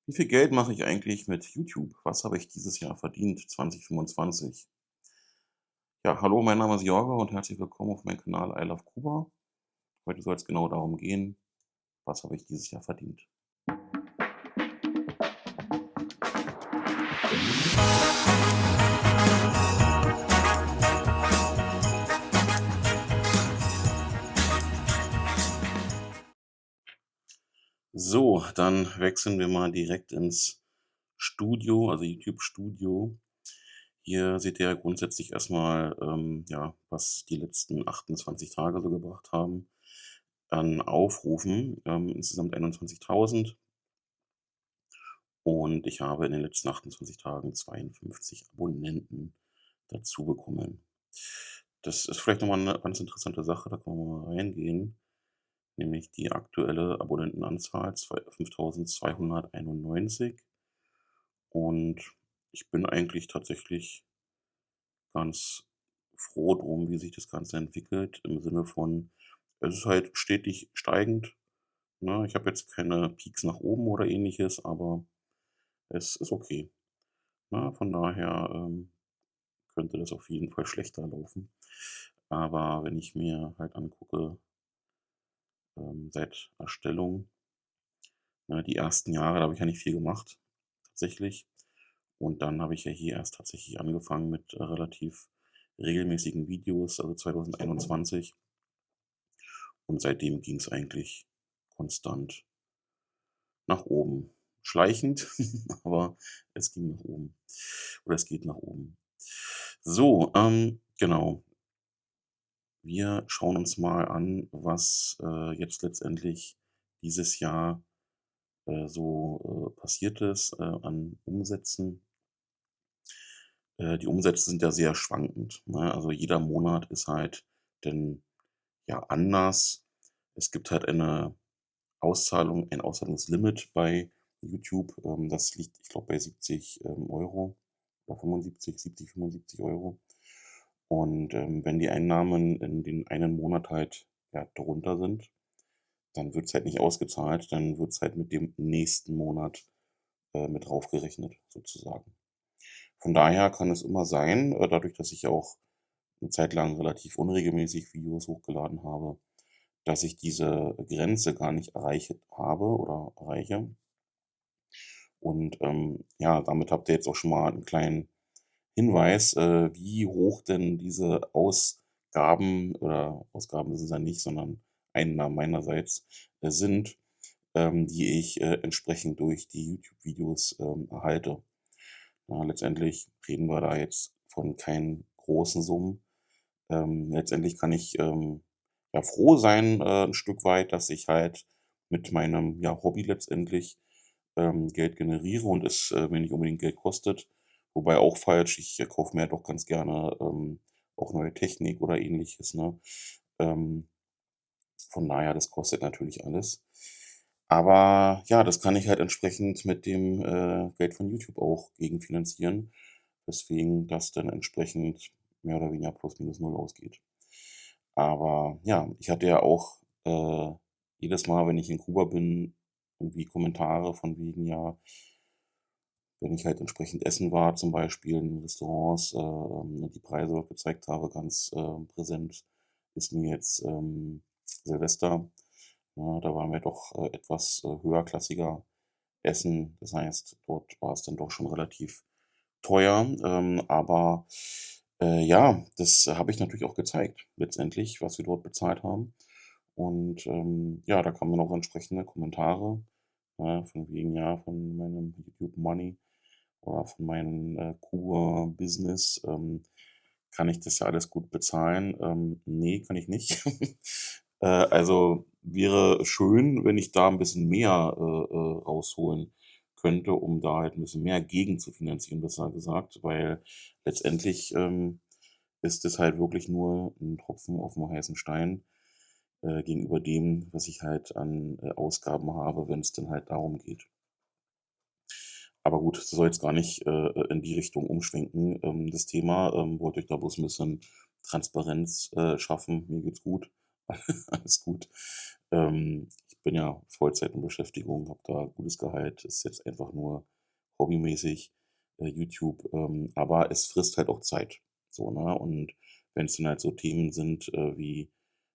Wie viel Geld mache ich eigentlich mit YouTube? Was habe ich dieses Jahr verdient, 2025? Ja, hallo, mein Name ist Jorge und herzlich willkommen auf meinem Kanal I Love Kuba. Heute soll es genau darum gehen, was habe ich dieses Jahr verdient. So, dann wechseln wir mal direkt ins Studio, also YouTube Studio. Hier seht ihr ja grundsätzlich erstmal, ja, was die letzten 28 Tage so gebracht haben an Aufrufen. Insgesamt 21.000. Und ich habe in den letzten 28 Tagen 52 Abonnenten dazu bekommen. Das ist vielleicht noch mal 'ne ganz interessante Sache, da können wir mal reingehen, nämlich die aktuelle Abonnentenanzahl 5.291. Und ich bin eigentlich tatsächlich ganz froh drum, wie sich das Ganze entwickelt, im Sinne von, es ist halt stetig steigend, ne? Ich habe jetzt keine Peaks nach oben oder Ähnliches, aber es ist okay, ne? Von daher, könnte das auf jeden Fall schlechter laufen. Aber wenn ich mir halt angucke, seit Erstellung, ne, die ersten Jahre, da habe ich ja nicht viel gemacht, tatsächlich. Und dann habe ich ja hier erst tatsächlich angefangen mit relativ regelmäßigen Videos, also 2021. Und seitdem ging es eigentlich konstant nach oben. Schleichend, aber es ging nach oben. Oder es geht nach oben. So, genau. Wir schauen uns mal an, was jetzt letztendlich dieses Jahr so passiert ist an Umsätzen. Die Umsätze sind ja sehr schwankend. Ne? Also jeder Monat ist halt denn ja anders. Es gibt halt ein Auszahlungslimit bei YouTube. Das liegt, ich glaube, bei 70 Euro oder 75, 70, 75 Euro. Und wenn die Einnahmen in den einen Monat halt ja, drunter sind, dann wird es halt nicht ausgezahlt, dann wird es halt mit dem nächsten Monat mit draufgerechnet, sozusagen. Von daher kann es immer sein, dadurch, dass ich auch eine Zeit lang relativ unregelmäßig Videos hochgeladen habe, dass ich diese Grenze gar nicht erreicht habe oder erreiche. Und ja, damit habt ihr jetzt auch schon mal einen kleinen Hinweis, wie hoch denn diese Ausgaben oder Ausgaben ist es ja nicht, sondern Einnahmen meinerseits sind, die ich entsprechend durch die YouTube-Videos erhalte. Ja, letztendlich reden wir da jetzt von keinen großen Summen. Letztendlich kann ich ja froh sein, 'n Stück weit, dass ich halt mit meinem, ja, Hobby letztendlich Geld generiere und es mir nicht unbedingt Geld kostet. Wobei auch falsch, ich kaufe mir ja doch ganz gerne auch neue Technik oder Ähnliches, ne? Ähm, von daher, das kostet natürlich alles. Aber ja, das kann ich halt entsprechend mit dem Geld von YouTube auch gegenfinanzieren, weswegen das dann entsprechend mehr oder weniger plus minus null ausgeht. Aber ja, ich hatte ja auch jedes Mal, wenn ich in Kuba bin, irgendwie Kommentare von wegen, ja, wenn ich halt entsprechend essen war, zum Beispiel in Restaurants, und die Preise dort gezeigt habe, ganz präsent ist mir jetzt Silvester. Ja, da waren wir doch etwas höherklassiger essen. Das heißt, dort war es dann doch schon relativ teuer. Aber ja, das habe ich natürlich auch gezeigt, letztendlich, was wir dort bezahlt haben. Und ja, da kamen dann auch entsprechende Kommentare, von wegen, ja, von meinem YouTube Money oder von meinem Kuba-Business. Kann ich das ja alles gut bezahlen? Ne, kann ich nicht. Also, wäre schön, wenn ich da ein bisschen mehr rausholen könnte, um da halt ein bisschen mehr gegen zu finanzieren, besser gesagt, weil letztendlich ist es halt wirklich nur ein Tropfen auf dem heißen Stein gegenüber dem, was ich halt an Ausgaben habe, wenn es dann halt darum geht. Aber gut, das soll jetzt gar nicht in die Richtung umschwenken, das Thema. Wollte euch da bloß ein bisschen Transparenz schaffen. Mir geht's gut. Alles gut. Ich bin ja Vollzeit in Beschäftigung, habe da gutes Gehalt, ist jetzt einfach nur hobbymäßig, YouTube, aber es frisst halt auch Zeit, so, ne? Und wenn es dann halt so Themen sind, wie,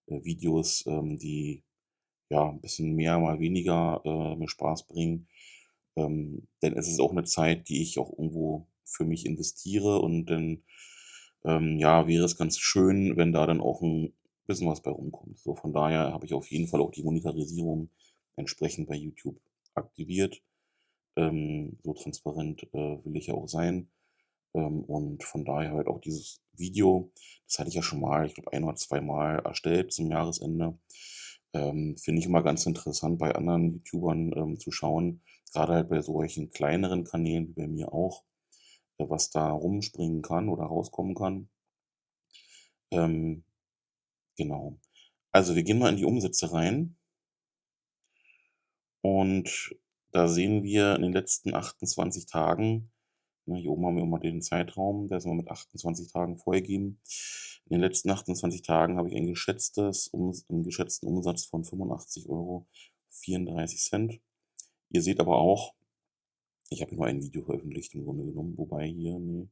Videos, die, ja, ein bisschen mehr, mal weniger, mir Spaß bringen, dann ist es auch eine Zeit, die ich auch irgendwo für mich investiere und dann, ja, wäre es ganz schön, wenn da dann auch ein bisschen was bei rumkommt. So, von daher habe ich auf jeden Fall auch die Monetarisierung entsprechend bei YouTube aktiviert. So transparent, will ich ja auch sein. Und von daher halt auch dieses Video, das hatte ich ja schon mal, ich glaube, ein oder zweimal erstellt zum Jahresende. Finde ich immer ganz interessant bei anderen YouTubern, zu schauen, gerade halt bei solchen kleineren Kanälen wie bei mir auch, was da rumspringen kann oder rauskommen kann. Ähm, genau. Also, wir gehen mal in die Umsätze rein und da sehen wir in den letzten 28 Tagen, ne, hier oben haben wir immer den Zeitraum, der ist immer mit 28 Tagen vorgegeben. In den letzten 28 Tagen habe ich einen geschätzten Umsatz von 85,34 €. Ihr seht aber auch, ich habe hier nur ein Video veröffentlicht im Grunde genommen, wobei hier, ne,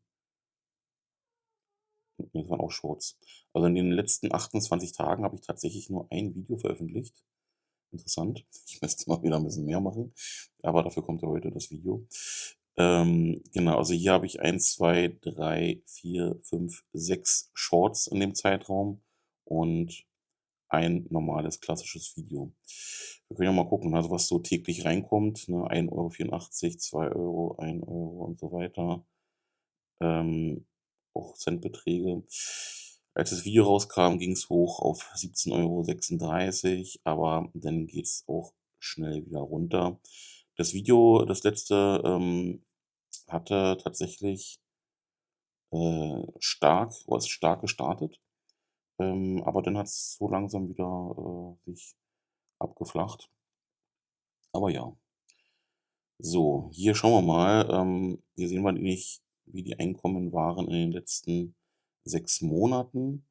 das waren auch Shorts. Also, in den letzten 28 Tagen habe ich tatsächlich nur ein Video veröffentlicht. Interessant. Ich müsste mal wieder ein bisschen mehr machen, aber dafür kommt ja heute das Video. Genau, also hier habe ich 1, 2, 3, 4, 5, 6 Shorts in dem Zeitraum und ein normales klassisches Video. Wir können ja mal gucken, also was so täglich reinkommt, ne? 1,84 €, 2 €, 1 € und so weiter. Ähm, Auch Centbeträge. Als das Video rauskam, ging es hoch auf 17,36 €, aber dann geht es auch schnell wieder runter. Das Video, das letzte, hatte tatsächlich, ist stark gestartet, aber dann hat es so langsam wieder, sich abgeflacht. Aber ja. So, hier schauen wir mal. Hier sehen wir nämlich, wie die Einkommen waren in den letzten 6 Monaten.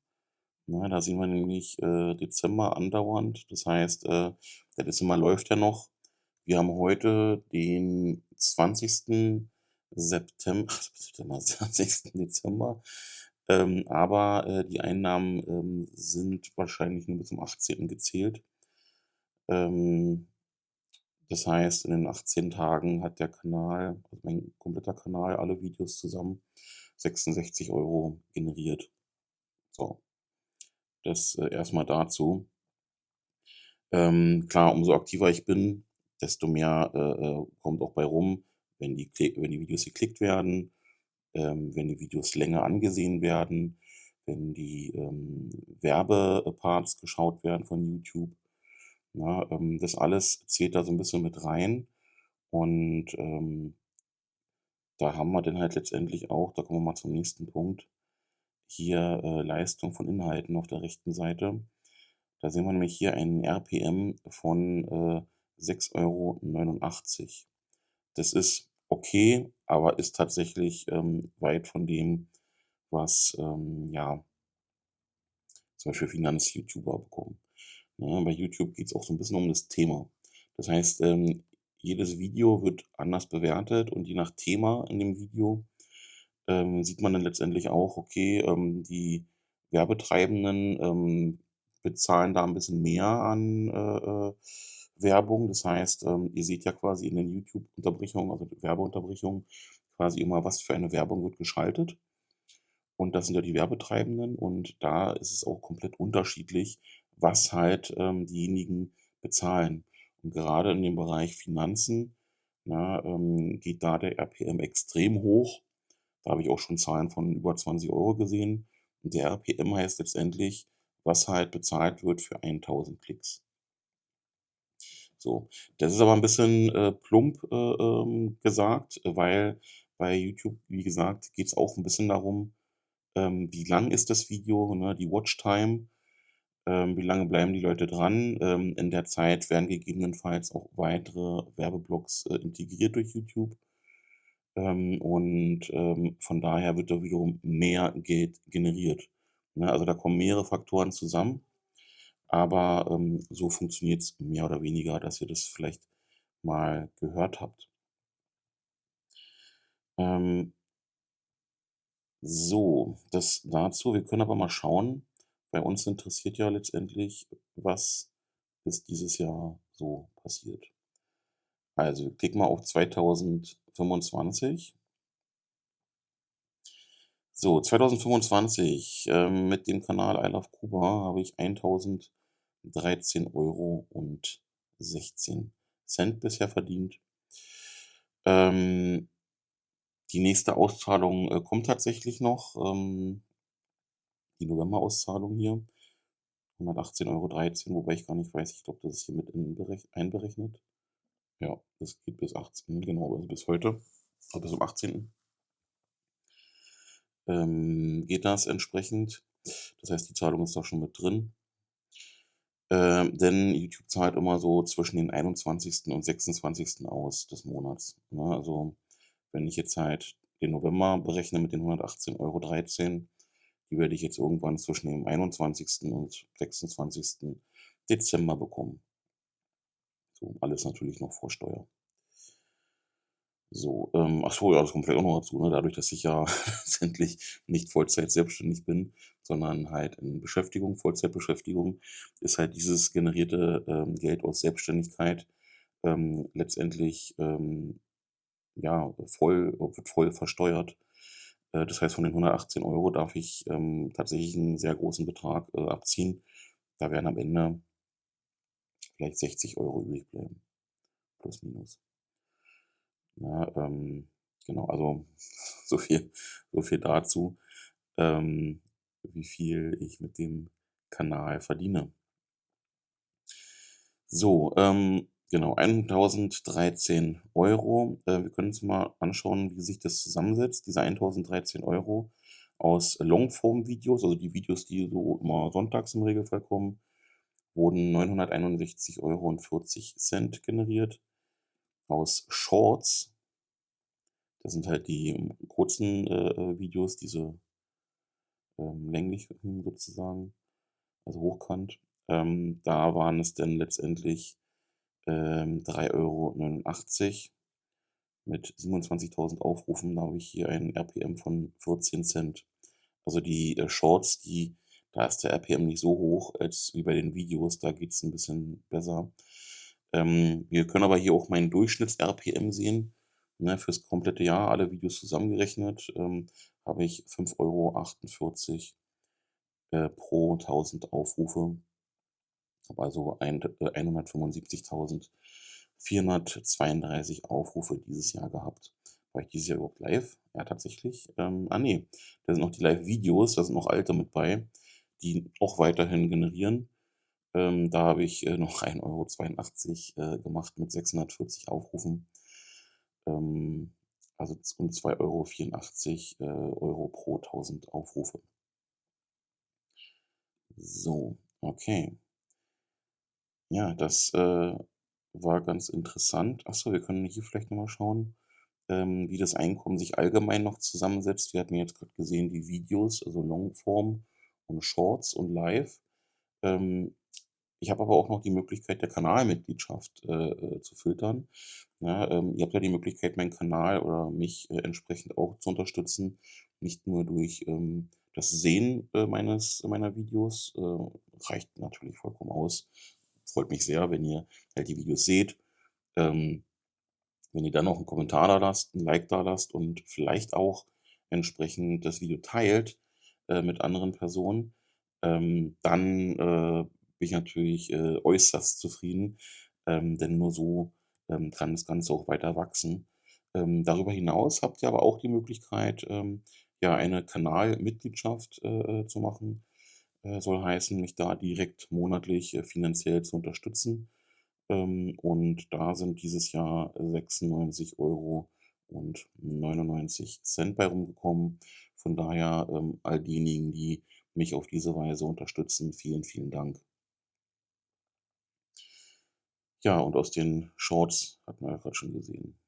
Ne, da sehen wir nämlich, Dezember andauernd. Das heißt, der Dezember läuft ja noch. Wir haben heute den 20. September, 20. Dezember. Aber, die Einnahmen, sind wahrscheinlich nur bis zum 18. gezählt. Ähm, Das heißt, in den 18 Tagen hat der Kanal, also mein kompletter Kanal, alle Videos zusammen 66 € generiert. So, das, erst dazu. Klar, umso aktiver ich bin, desto mehr, kommt auch bei rum, wenn die Videos geklickt werden, wenn die Videos länger angesehen werden, wenn die, Werbeparts geschaut werden von YouTube, ne? Das alles zählt da so ein bisschen mit rein und, da haben wir dann halt letztendlich auch, da kommen wir mal zum nächsten Punkt, hier, Leistung von Inhalten auf der rechten Seite. Da sehen wir nämlich hier einen RPM von, 6,89 €. Das ist okay, aber ist tatsächlich, weit von dem, was, ja, zum Beispiel Finanz-YouTuber bekommen. Ne, bei YouTube geht es auch so ein bisschen um das Thema. Das heißt, jedes Video wird anders bewertet und je nach Thema in dem Video, sieht man dann letztendlich auch, okay, die Werbetreibenden, bezahlen da ein bisschen mehr an, Werbung. Das heißt, ihr seht ja quasi in den YouTube-Unterbrechungen, also Werbeunterbrechungen, quasi immer, was für eine Werbung wird geschaltet. Und das sind ja die Werbetreibenden und da ist es auch komplett unterschiedlich, was halt, diejenigen bezahlen. Und gerade in dem Bereich Finanzen, ne, geht da der RPM extrem hoch. Da habe ich auch schon Zahlen von über 20 € gesehen. Und der RPM heißt letztendlich, was halt bezahlt wird für 1.000 Klicks. So, das ist aber ein bisschen, plump, gesagt, weil bei YouTube, wie gesagt, geht es auch ein bisschen darum, wie lang ist das Video, ne, die Watchtime, wie lange bleiben die Leute dran? In der Zeit werden gegebenenfalls auch weitere Werbeblocks, integriert durch YouTube. Und, von daher wird da wiederum mehr Geld generiert, ne? Also, da kommen mehrere Faktoren zusammen. Aber, so funktioniert es mehr oder weniger, dass ihr das vielleicht mal gehört habt. Ähm, so, das dazu. Wir können aber mal schauen. Bei uns interessiert ja letztendlich, was ist dieses Jahr so passiert. Also, klick mal auf 2025. So, 2025, mit dem Kanal I Love Kuba habe ich 1.013,16 € bisher verdient. Ähm, die nächste Auszahlung, kommt tatsächlich noch, die Novemberauszahlung hier, 118,13 €, wobei ich gar nicht weiß, ich glaube, das ist hier mit einberechnet. Ja, das geht bis 18, genau, also bis heute, bis zum 18. Geht das entsprechend. Das heißt, die Zahlung ist da schon mit drin. Denn YouTube zahlt immer so zwischen den 21. und 26. aus des Monats, ne? Also, wenn ich jetzt halt den November berechne mit den 118,13 €, die werde ich jetzt irgendwann zwischen dem 21. und 26. Dezember bekommen. So, alles natürlich noch vor Steuer. So, ach so, ja, das kommt vielleicht auch noch dazu, ne? Dadurch, dass ich ja letztendlich nicht Vollzeit selbstständig bin, sondern halt in Beschäftigung, Vollzeitbeschäftigung, ist halt dieses generierte, Geld aus Selbstständigkeit, letztendlich, ja, wird voll versteuert. Das heißt, von den 118 € darf ich, tatsächlich einen sehr großen Betrag, abziehen. Da werden am Ende vielleicht 60 € übrig bleiben, plus minus. Ja, genau, also so viel dazu, wie viel ich mit dem Kanal verdiene. So, genau, 1.013 €. Wir können uns mal anschauen, wie sich das zusammensetzt, diese 1.013 € aus Longform-Videos, also die Videos, die so immer sonntags im Regelfall kommen, wurden 961,40 € generiert. Aus Shorts, das sind halt die, kurzen, Videos, diese, länglichen sozusagen, also hochkant. Da waren es dann letztendlich, 3,89 € mit 27.000 Aufrufen. Da habe ich hier ein RPM von 14 Cent. Also die, Shorts, da ist der RPM nicht so hoch als wie bei den Videos, da geht's ein bisschen besser. Wir können aber hier auch meinen Durchschnitts-RPM sehen, ne, fürs komplette Jahr, alle Videos zusammengerechnet, habe ich 5,48 € pro 1.000 Aufrufe. Habe also 175.432 Aufrufe dieses Jahr gehabt. War ich dieses Jahr überhaupt live? Ja, tatsächlich. Ne, da sind noch die Live-Videos, da sind noch alte mit bei, die auch weiterhin generieren. Da habe ich, noch 1,82 € gemacht mit 640 Aufrufen. Ähm, also und 2,84 € pro 1.000 Aufrufe. So, okay. Ja, das, war ganz interessant. Ach so, wir können hier vielleicht noch mal schauen, wie das Einkommen sich allgemein noch zusammensetzt. Wir hatten ja jetzt gerade gesehen, die Videos, also Longform und Shorts und Live. Ähm, Ich habe aber auch noch die Möglichkeit der Kanalmitgliedschaft, zu filtern. Ja, ihr habt ja die Möglichkeit, meinen Kanal oder mich, entsprechend auch zu unterstützen, nicht nur durch, das Sehen, meiner Videos, reicht natürlich vollkommen aus. Freut mich sehr, wenn ihr halt die Videos seht. Ähm, wenn ihr dann noch einen Kommentar da lasst, ein Like da lasst und vielleicht auch entsprechend das Video teilt, mit anderen Personen, dann, bin ich natürlich, äußerst zufrieden, denn nur so, kann das Ganze auch weiter wachsen. Darüber hinaus habt ihr aber auch die Möglichkeit, ja, eine Kanalmitgliedschaft, zu machen. Soll heißen, mich da direkt monatlich, finanziell zu unterstützen. Und da sind dieses Jahr 96,99 € bei rumgekommen. Von daher, all diejenigen, die mich auf diese Weise unterstützen, vielen, vielen Dank. Ja, und aus den Shorts hatten wir ja grad schon gesehen.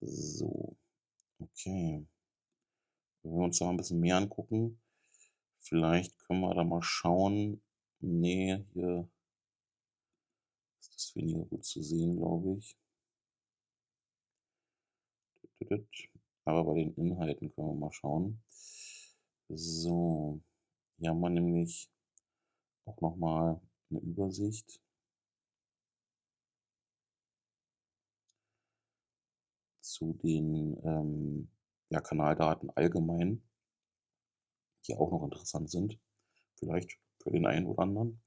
So, okay. Wenn wir uns da mal 'n bisschen mehr angucken, vielleicht können wir da mal schauen, Ne, hier ist das weniger gut zu sehen, glaube ich. Aber bei den Inhalten können wir mal schauen. So, hier haben wir nämlich auch noch mal 'ne Übersicht zu den, ja, Kanaldaten allgemein, die auch noch interessant sind, vielleicht für den einen oder anderen.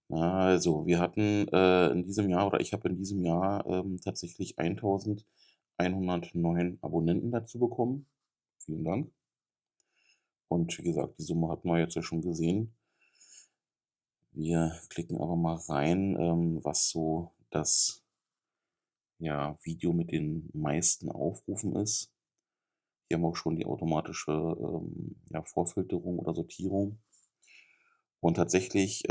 Also, wir hatten, in diesem Jahr oder ich habe in diesem Jahr, tatsächlich 1.109 Abonnenten dazu bekommen. Vielen Dank. Und wie gesagt, die Summe hatten wir jetzt ja schon gesehen. Wir klicken aber mal rein, was so das, ja, Video mit den meisten Aufrufen ist. Hier haben wir auch schon die automatische, ja, Vorfilterung oder Sortierung. Und tatsächlich,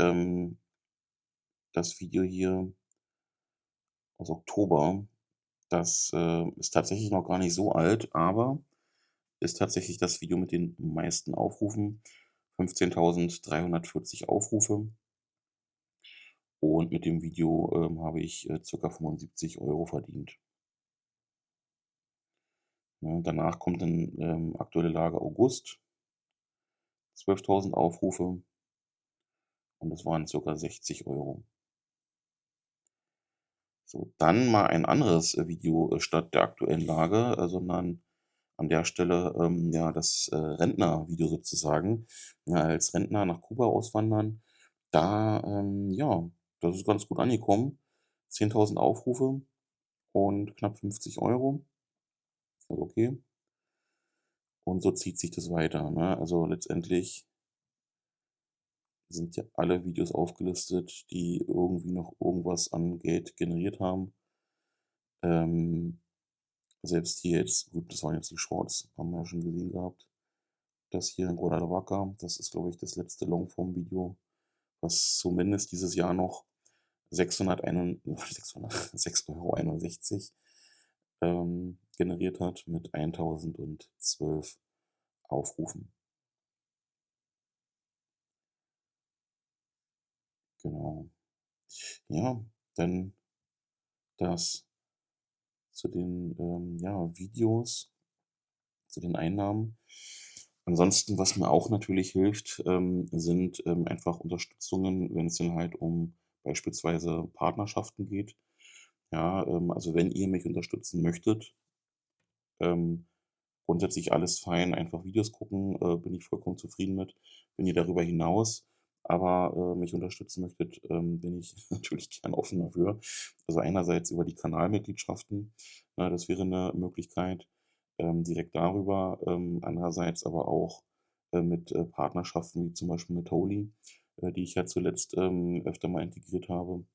das Video hier aus Oktober, das, ist tatsächlich noch gar nicht so alt, aber ist tatsächlich das Video mit den meisten Aufrufen. 15.340 Aufrufe. Und mit dem Video, habe ich, circa 75 € verdient. Ne, danach kommt dann, aktuelle Lage August, 12.000 Aufrufe und das waren circa 60 €. So, dann mal ein anderes, Video, statt der aktuellen Lage, sondern an der Stelle, ja, das, Rentnervideo sozusagen. Ja, als Rentner nach Kuba auswandern, da, ja, das ist ganz gut angekommen. 10.000 Aufrufe und knapp 50 €. Also okay. Und so zieht sich das weiter, ne? Also, letztendlich sind ja alle Videos aufgelistet, die irgendwie noch irgendwas an Geld generiert haben. Ähm, selbst hier jetzt gut, das waren jetzt die Shorts, haben wir ja schon gesehen gehabt. Das hier in Guadalajara, das ist, glaube ich, das letzte Longform-Video, was zumindest dieses Jahr noch 606,61 € generiert hat mit 1.012 Aufrufen. Genau. Ja, dann das zu den, ja, Videos, zu den Einnahmen. Ansonsten, was mir auch natürlich hilft, sind, einfach Unterstützungen, wenn es dann halt um beispielsweise Partnerschaften geht. Ja, also wenn ihr mich unterstützen möchtet, ähm, grundsätzlich alles fein, einfach Videos gucken, bin ich vollkommen zufrieden mit. Wenn ihr darüber hinaus aber, mich unterstützen möchtet, bin ich natürlich gern offen dafür. Also einerseits über die Kanalmitgliedschaften, ne, das wäre eine Möglichkeit, direkt darüber, andererseits aber auch, mit, Partnerschaften wie zum Beispiel mit Holy, die ich ja zuletzt, öfter mal integriert habe.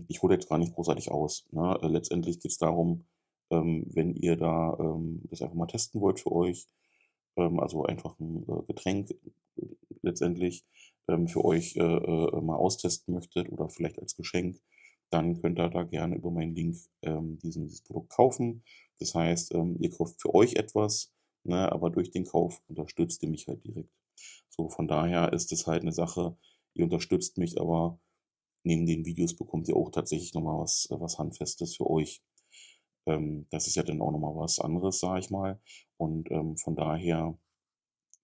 Ich hole jetzt gar nicht großartig aus, ne? Letztendlich geht es darum, wenn ihr da, das einfach mal testen wollt für euch, also einfach ein Getränk, letztendlich, für euch, mal austesten möchtet oder vielleicht als Geschenk, dann könnt ihr da gerne über meinen Link, dieses Produkt kaufen. Das heißt, ihr kauft für euch etwas, ne, aber durch den Kauf unterstützt ihr mich halt direkt. So, von daher ist es halt eine Sache, ihr unterstützt mich, aber neben den Videos bekommt ihr auch tatsächlich noch mal was Handfestes für euch. Das ist ja dann auch noch mal was anderes, sage ich mal. Und, von daher,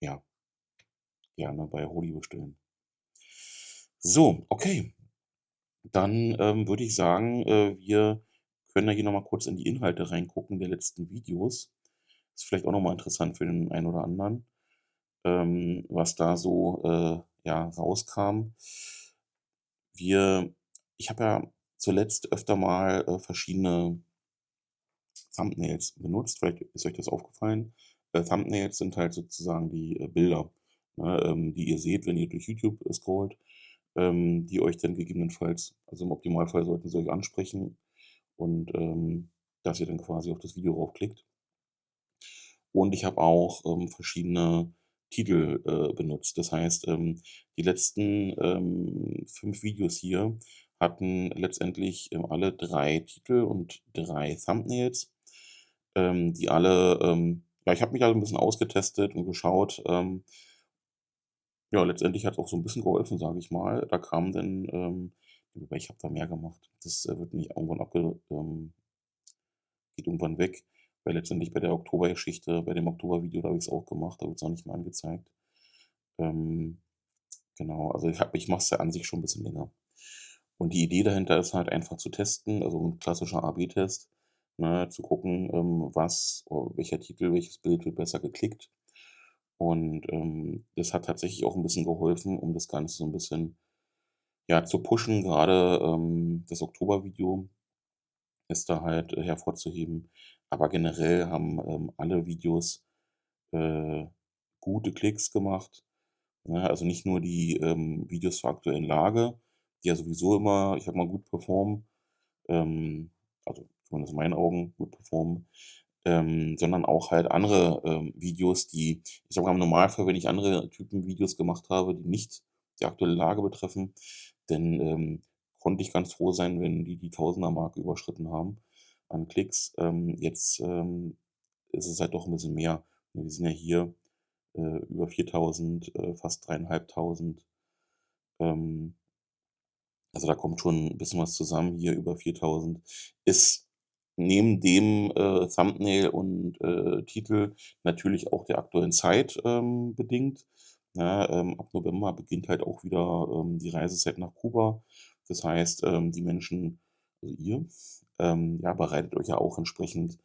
ja, gerne bei Holy bestellen. So, okay, dann, würde ich sagen, wir können ja hier noch mal kurz in die Inhalte reingucken der letzten Videos. Ist vielleicht auch noch mal interessant für den einen oder anderen, was da so, ja, rauskam. Wir Ich habe ja zuletzt öfter mal, verschiedene Thumbnails benutzt. Vielleicht ist euch das aufgefallen. Thumbnails sind halt sozusagen die, Bilder, ne, die ihr seht, wenn ihr durch YouTube, scrollt, die euch dann gegebenenfalls, also im Optimalfall sollten sie euch ansprechen und, dass ihr dann quasi auf das Video raufklickt. Und ich habe auch, verschiedene Titel, benutzt. Das heißt, die letzten, 5 Videos hier hatten letztendlich, alle 3 Titel und 3 Thumbnails, die alle, ja, ich habe mich da so 'n bisschen ausgetestet und geschaut, Ja, letztendlich hat's auch so 'n bisschen geholfen, sage ich mal. Da kam dann, wobei ich habe da mehr gemacht. Das, wird nicht irgendwann geht irgendwann weg, weil letztendlich bei der Oktobergeschichte bei dem Oktobervideo, da habe ich's auch gemacht, da wird's auch nicht mehr angezeigt. Ähm, genau, also ich mache es ja an sich schon 'n bisschen länger. Und die Idee dahinter ist halt einfach zu testen, also 'n klassischer AB-Test, ne, zu gucken, welcher Titel, welches Bild wird besser geklickt. Und, das hat tatsächlich auch 'n bisschen geholfen, um das Ganze so 'n bisschen, ja, zu pushen. Grade, das Oktobervideo ist da halt, hervorzuheben. Aber generell haben, alle Videos, äh, gute Klicks gemacht, ne? Also nicht nur die, Videos zur aktuellen Lage, die ja sowieso immer, ich sage mal, gut performen, ähm, also zumindest in meinen Augen gut performen, sondern auch halt andere, Videos, die, ich sage mal, im Normalfall, wenn ich andere Typen Videos gemacht habe, die nicht die aktuelle Lage betreffen, dann, konnte ich ganz froh sein, wenn die Tausender-Marke überschritten haben an Klicks. Jetzt, ist es halt doch ein bisschen mehr. Wir sind ja hier, über 4.000, fast 3.500. Ähm, also, da kommt schon ein bisschen was zusammen, hier über 4.000. Ist neben dem, Thumbnail und, Titel natürlich auch der aktuellen Zeit, bedingt, ne? Ab November beginnt halt auch wieder, die Reisezeit nach Kuba. Das heißt, die Menschen, also ihr, ja, bereitet euch ja auch entsprechend,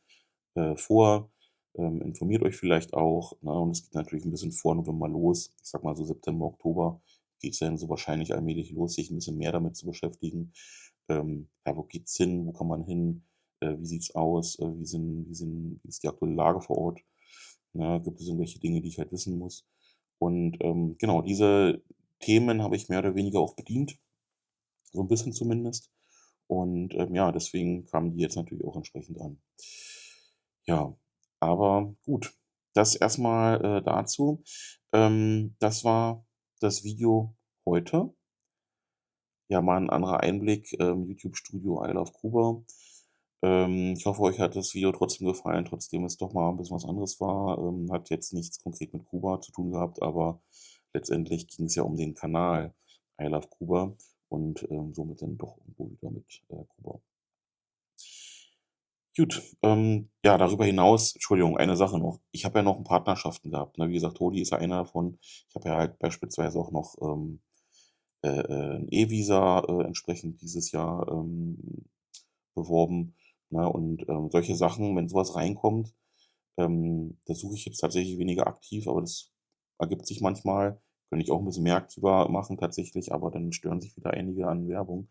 vor, informiert euch vielleicht auch, ne? Und es geht natürlich ein bisschen vor November los. Ich sage mal so September, Oktober geht's dann so wahrscheinlich allmählich los, sich ein bisschen mehr damit zu beschäftigen. Ja, wo geht's hin? Wo kann man hin? Wie sieht's aus? Wie ist die aktuelle Lage vor Ort? Ne, gibt es irgendwelche Dinge, die ich halt wissen muss? Und, genau, diese Themen habe ich mehr oder weniger auch bedient, so ein bisschen zumindest. Und, ja, deswegen kamen die jetzt natürlich auch entsprechend an. Ja, aber gut, das erstmal dazu. Das war das Video heute. Ja, mal 'n anderer Einblick, YouTube-Studio I Love Kuba. Ich hoffe, euch hat das Video trotzdem gefallen, trotzdem es doch mal 'n bisschen was anderes war. Hat jetzt nichts konkret mit Kuba zu tun gehabt, aber letztendlich ging's ja um den Kanal I Love Kuba und, somit dann doch irgendwo wieder mit, Kuba. Gut, ja, darüber hinaus, Entschuldigung, eine Sache noch. Ich habe ja noch 'n Partnerschaften gehabt, ne? Wie gesagt, Todi ist ja einer davon. Ich habe ja halt beispielsweise auch noch, 'n E-Visa, entsprechend dieses Jahr, beworben, ne? Und, solche Sachen, wenn so was reinkommt, das suche ich jetzt tatsächlich weniger aktiv, aber das ergibt sich manchmal. Könnte ich auch 'n bisschen mehr aktiver machen tatsächlich, aber dann stören sich wieder einige an Werbung.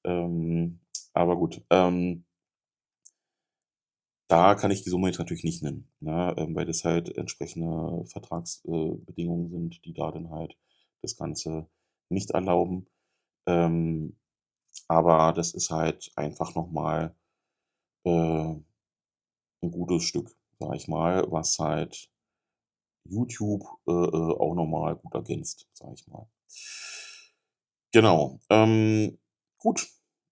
Ähm, aber gut, da kann ich die Summe jetzt natürlich nicht nennen, ne, weil das halt entsprechende Vertragsbedingungen Bedingungen sind, die da dann halt das Ganze nicht erlauben. Ähm, aber das ist halt einfach noch mal, äh, 'n gutes Stück, sage ich mal, was halt YouTube, auch noch mal gut ergänzt, sage ich mal. Genau, gut,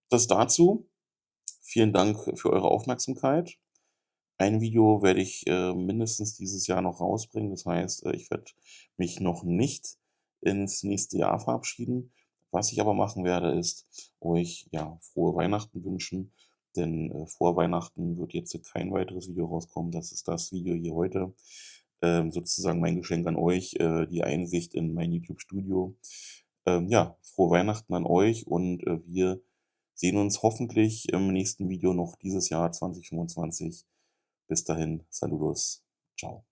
das dazu. Vielen Dank für eure Aufmerksamkeit. Ein Video werde ich, mindestens dieses Jahr noch rausbringen. Das heißt, ich werde mich noch nicht ins nächste Jahr verabschieden. Was ich aber machen werde, ist euch, ja, frohe Weihnachten wünschen, denn, vor Weihnachten wird jetzt kein weiteres Video rauskommen. Das ist das Video hier heute. Sozusagen mein Geschenk an euch, die Einsicht in mein YouTube-Studio. Ja, frohe Weihnachten an euch und, wir sehen uns hoffentlich im nächsten Video noch dieses Jahr 2025. Bis dahin, Saludos. Ciao.